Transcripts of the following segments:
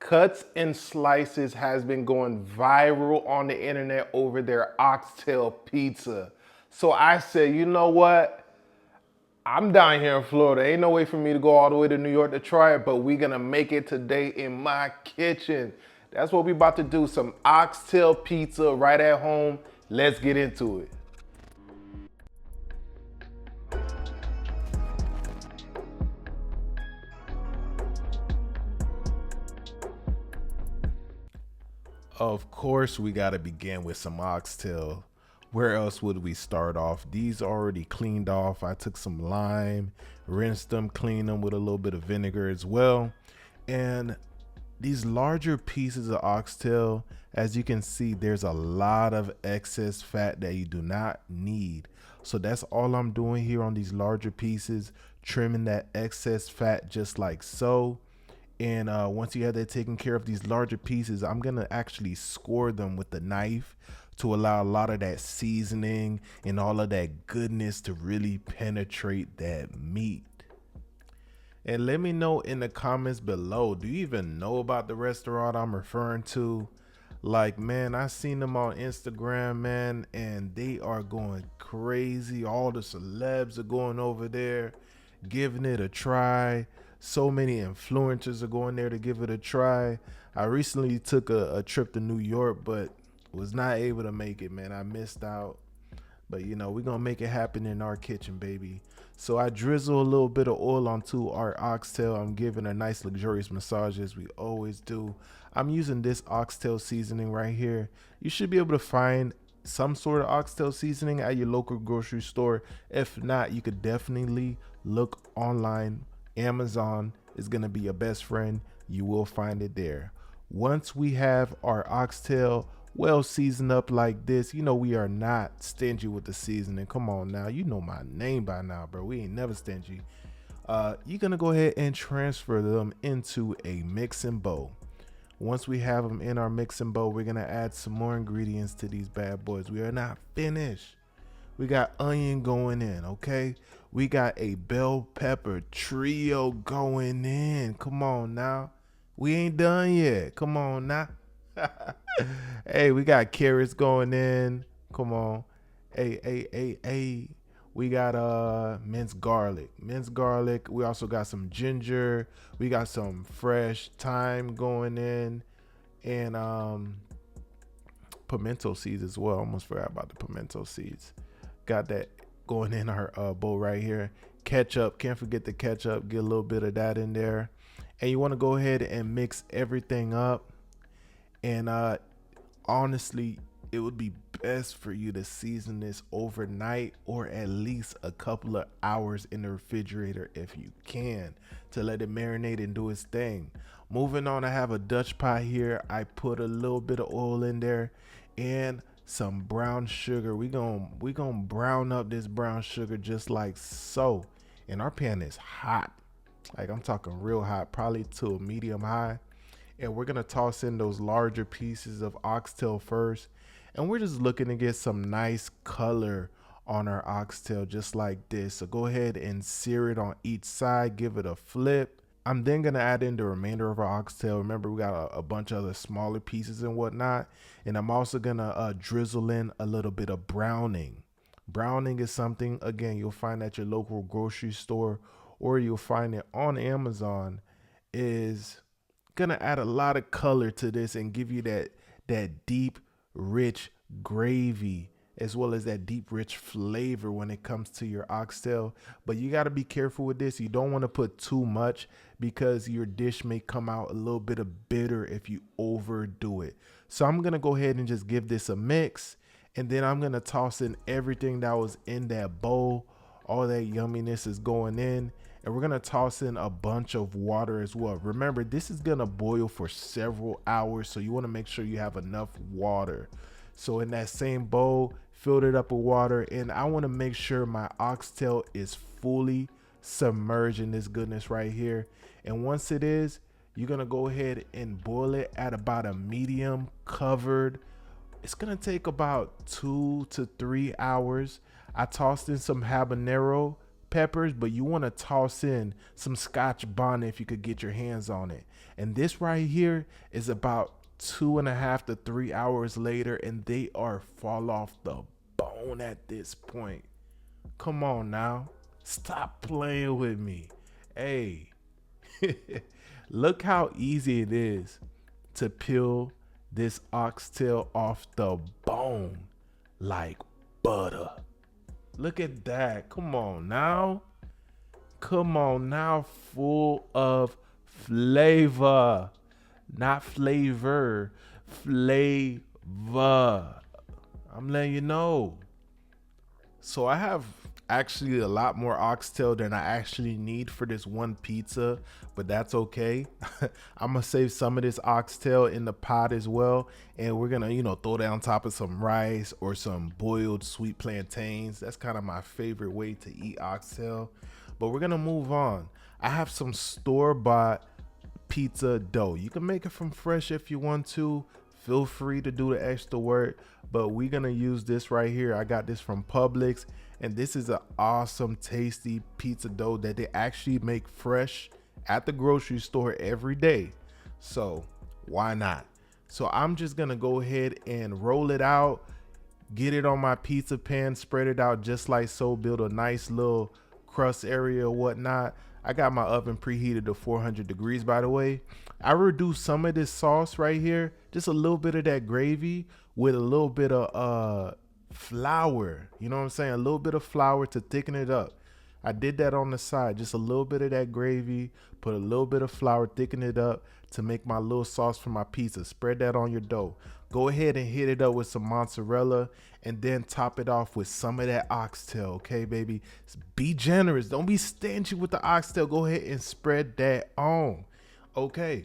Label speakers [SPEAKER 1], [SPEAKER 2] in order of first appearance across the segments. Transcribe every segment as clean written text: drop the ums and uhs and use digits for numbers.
[SPEAKER 1] Cuts and Slices has been going viral on the internet over their oxtail pizza. So I said, you know what? I'm down here in Florida. Ain't no way for me to go all the way to New York to try it, but we gonna make it today in my kitchen. That's what we about to do, some oxtail pizza right at home. Let's get into it. Of course, we got to begin with some oxtail. Where else would we start off? These already cleaned off. I took some lime, rinsed them, cleaned them with a little bit of vinegar as well. And these larger pieces of oxtail, as you can see, there's a lot of excess fat that you do not need. So that's all I'm doing here on these larger pieces, trimming that excess fat just like so. And once you have that taken care of, these larger pieces, I'm gonna actually score them with the knife to allow a lot of that seasoning and all of that goodness to really penetrate that meat. And let me know in the comments below, do you even know about the restaurant I'm referring to? Like, man, I seen them on Instagram, man, and they are going crazy. All the celebs are going over there, giving it a try. So many influencers are going there to give it a try. I recently took a trip to New York, but was not able to make it, man. I missed out. But you know, we're gonna make it happen in our kitchen, baby. So I drizzle a little bit of oil onto our oxtail. I'm giving a nice luxurious massage as we always do. I'm using this oxtail seasoning right here. You should be able to find some sort of oxtail seasoning at your local grocery store. If not, you could definitely look online. Amazon is gonna be your best friend. You will find it there. Once we have our oxtail well seasoned up like this, you know we are not stingy with the seasoning. Come on now, you know my name by now, bro. We ain't never stingy. You're gonna go ahead and transfer them into a mixing bowl. Once we have them in our mixing bowl, we're gonna add some more ingredients to these bad boys. We are not finished. We got onion going in, okay? We got a bell pepper trio going in. Come on now. We ain't done yet. Come on now. Hey, we got carrots going in. Come on. Hey. We got minced garlic. Minced garlic. We also got some ginger. We got some fresh thyme going in. And pimento seeds as well. Almost forgot about the pimento seeds. Got that going in our bowl right here. Ketchup, can't forget the ketchup. Get a little bit of that in there. And you want to go ahead and mix everything up. And honestly, it would be best for you to season this overnight or at least a couple of hours in the refrigerator if you can, to let it marinate and do its thing. Moving on, I have a Dutch pot here. I put a little bit of oil in there and some brown sugar. We gonna brown up this brown sugar just like so. And our pan is hot. Like, I'm talking real hot, probably to a medium high. And we're gonna toss in those larger pieces of oxtail first. And we're just looking to get some nice color on our oxtail just like this. So go ahead and sear it on each side, give it a flip. I'm then gonna add in the remainder of our oxtail. Remember, we got a bunch of other smaller pieces and whatnot. And I'm also gonna drizzle in a little bit of browning. Browning is something, again, you'll find at your local grocery store or you'll find it on Amazon. Is gonna add a lot of color to this and give you that deep, rich gravy, as well as that deep, rich flavor when it comes to your oxtail. But you got to be careful with this. You don't want to put too much because your dish may come out a little bit of bitter if you overdo it. So I'm going to go ahead and just give this a mix. And then I'm going to toss in everything that was in that bowl. All that yumminess is going in. And we're going to toss in a bunch of water as well. Remember, this is going to boil for several hours, so you want to make sure you have enough water. So in that same bowl, filled it up with water, and I want to make sure my oxtail is fully submerged in this goodness right here. And once it is, you're going to go ahead and boil it at about a medium covered. It's going to take about 2 to 3 hours. I tossed in some habanero peppers, but you want to toss in some Scotch bonnet if you could get your hands on it. And this right here is about 2.5 to 3 hours later, and they are fall off the bone at this point. Come on now. Stop playing with me. Hey, look how easy it is to peel this oxtail off the bone like butter. Look at that. Come on now. Come on now. Full of flavor. Not flavor. Flavor. I'm letting you know. So I have actually a lot more oxtail than I actually need for this one pizza, but that's okay. I'm gonna save some of this oxtail in the pot as well, and we're gonna, throw that on top of some rice or some boiled sweet plantains. That's kind of my favorite way to eat oxtail. But we're gonna move on. I have some store-bought pizza dough. You can make it from fresh if you want to. Feel free to do the extra work, but we're gonna use this right here. I got this from Publix, and this is an awesome, tasty pizza dough that they actually make fresh at the grocery store every day. So why not? So I'm just gonna go ahead and roll it out, get it on my pizza pan, spread it out just like so, build a nice little crust area or whatnot. I got my oven preheated to 400 degrees, by the way. I reduced some of this sauce right here, just a little bit of that gravy with a little bit of flour. You know what I'm saying? A little bit of flour to thicken it up. I did that on the side, just a little bit of that gravy, put a little bit of flour, thicken it up to make my little sauce for my pizza. Spread that on your dough. Go ahead and hit it up with some mozzarella and then top it off with some of that oxtail, okay, baby? Be generous. Don't be stingy with the oxtail. Go ahead and spread that on, okay?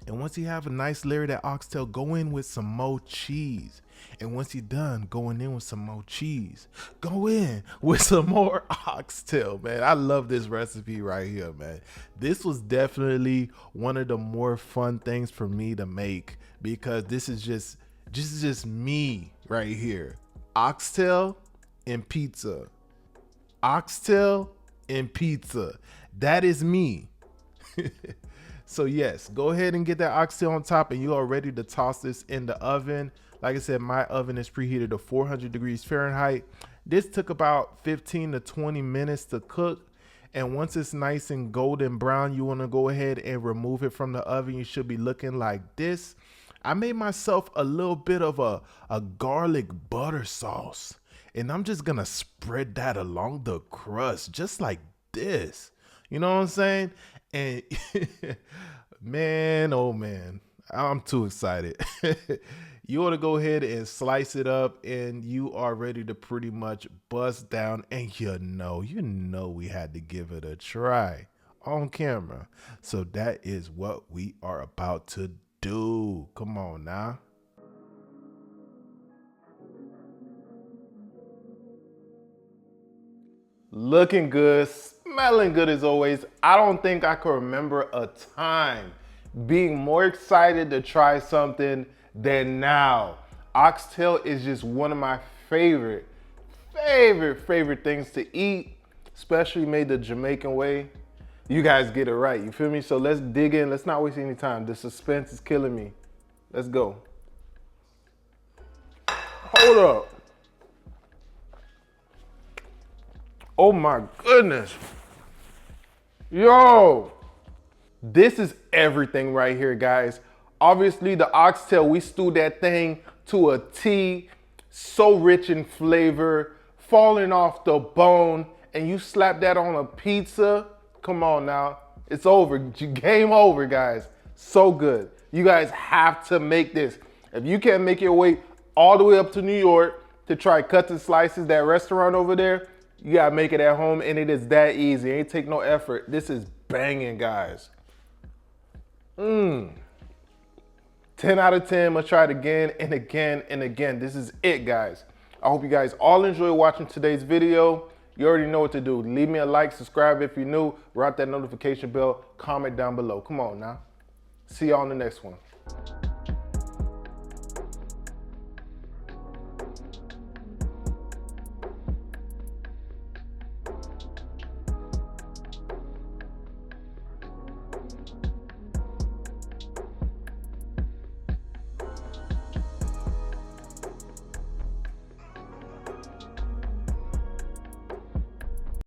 [SPEAKER 1] And once you have a nice layer of that oxtail, go in with some more cheese. And once you're done going in with some more cheese, go in with some more oxtail, man. I love this recipe right here, man. This was definitely one of the more fun things for me to make because this is just me right here. Oxtail and pizza. Oxtail and pizza. That is me. So yes, go ahead and get that oxtail on top, and you are ready to toss this in the oven. Like I said, my oven is preheated to 400 degrees Fahrenheit. This took about 15 to 20 minutes to cook. And once it's nice and golden brown, you want to go ahead and remove it from the oven. You should be looking like this. I made myself a little bit of a garlic butter sauce, and I'm just going to spread that along the crust just like this. You know what I'm saying? And man, oh man, I'm too excited. You want to go ahead and slice it up, and you are ready to pretty much bust down. And you know we had to give it a try on camera. So that is what we are about to do. Come on now. Looking good, smelling good as always. I don't think I can remember a time being more excited to try something than now. Oxtail is just one of my favorite things to eat, especially made the Jamaican way. You guys get it right, you feel me? So let's dig in. Let's not waste any time. The suspense is killing me. Let's go. Hold up. Oh my goodness. Yo, this is everything right here, guys. Obviously the oxtail, we stewed that thing to a T, so rich in flavor, falling off the bone, and you slap that on a pizza. Come on now, it's over, game over, guys. So good. You guys have to make this. If you can't make your way all the way up to New York to try Cuts and Slices, that restaurant over there, you gotta make it at home, and it is that easy. It ain't take no effort. This is banging, guys. 10 out of 10, must try it again and again and again. This is it, guys. I hope you guys all enjoy watching today's video. You already know what to do. Leave me a like, subscribe if you're new, rock that notification bell, comment down below. Come on now. See y'all on the next one.